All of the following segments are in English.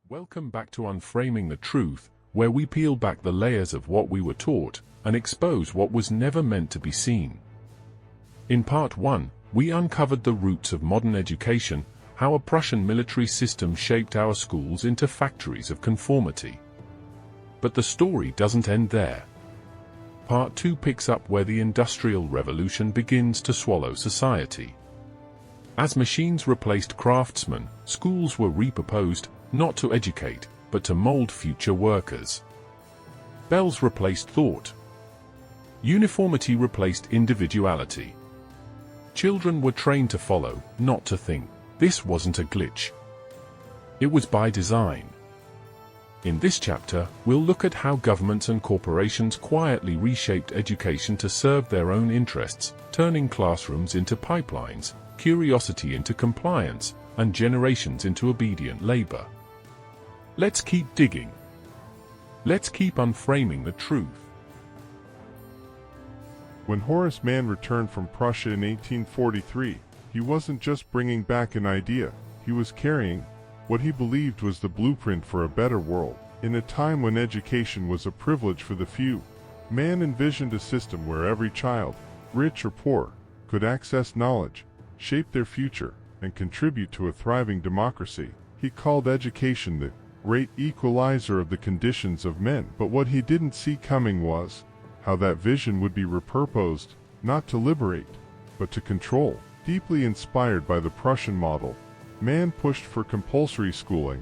Welcome back to Unframing the Truth, where we peel back the layers of what we were taught and expose what was never meant to be seen. In Part 1, we uncovered the roots of modern education, how a Prussian military system shaped our schools into factories of conformity. But the story doesn't end there. Part 2 picks up where the Industrial Revolution begins to swallow society. As machines replaced craftsmen, schools were repurposed, not to educate, but to mold future workers. Bells replaced thought. Uniformity replaced individuality. Children were trained to follow, not to think. This wasn't a glitch. It was by design. In this chapter, we'll look at how governments and corporations quietly reshaped education to serve their own interests, turning classrooms into pipelines, curiosity into compliance, and generations into obedient labor. Let's keep digging. Let's keep unframing the truth. When Horace Mann returned from Prussia in 1843, he wasn't just bringing back an idea, he was carrying what he believed was the blueprint for a better world. In a time when education was a privilege for the few, Mann envisioned a system where every child, rich or poor, could access knowledge, shape their future, and contribute to a thriving democracy. He called education the great equalizer of the conditions of men. But what he didn't see coming was how that vision would be repurposed, not to liberate, but to control. Deeply inspired by the Prussian model, Mann pushed for compulsory schooling,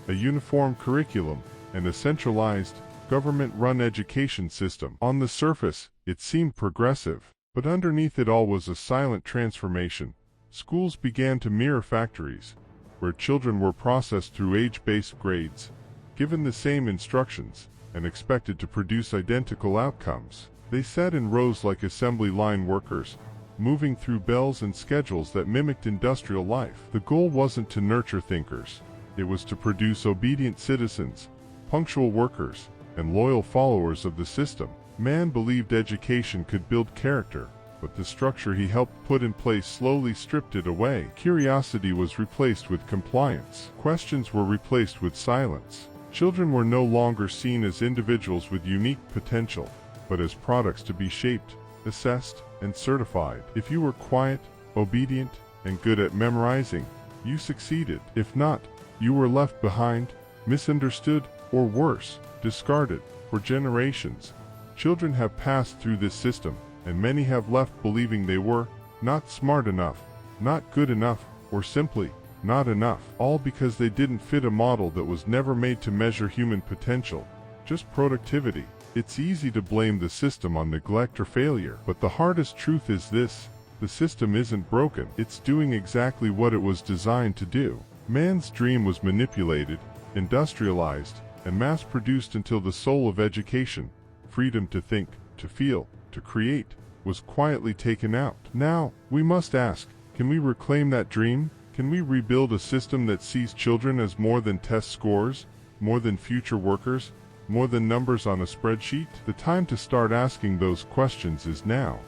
a uniform curriculum, and a centralized, government-run education system. On the surface, it seemed progressive, but underneath it all was a silent transformation. Schools began to mirror factories, where children were processed through age-based grades, given the same instructions, and expected to produce identical outcomes. They sat in rows like assembly line workers, moving through bells and schedules that mimicked industrial life. The goal wasn't to nurture thinkers. It was to produce obedient citizens, punctual workers, and loyal followers of the system. Mann believed education could build character, but the structure he helped put in place slowly stripped it away. Curiosity was replaced with compliance. Questions were replaced with silence. Children were no longer seen as individuals with unique potential, but as products to be shaped, assessed, and certified. If you were quiet, obedient, and good at memorizing, you succeeded. If not, you were left behind, misunderstood, or worse, discarded. For generations, children have passed through this system, and many have left believing they were not smart enough, not good enough, or simply not enough, all because they didn't fit a model that was never made to measure human potential, just productivity. It's easy to blame the system on neglect or failure, but the hardest truth is this: the system isn't broken, it's doing exactly what it was designed to do. Mann's dream was manipulated, industrialized, and mass-produced until the soul of education, freedom to think, to feel, to create, was quietly taken out. Now, we must ask, can we reclaim that dream? Can we rebuild a system that sees children as more than test scores, more than future workers, more than numbers on a spreadsheet? The time to start asking those questions is now.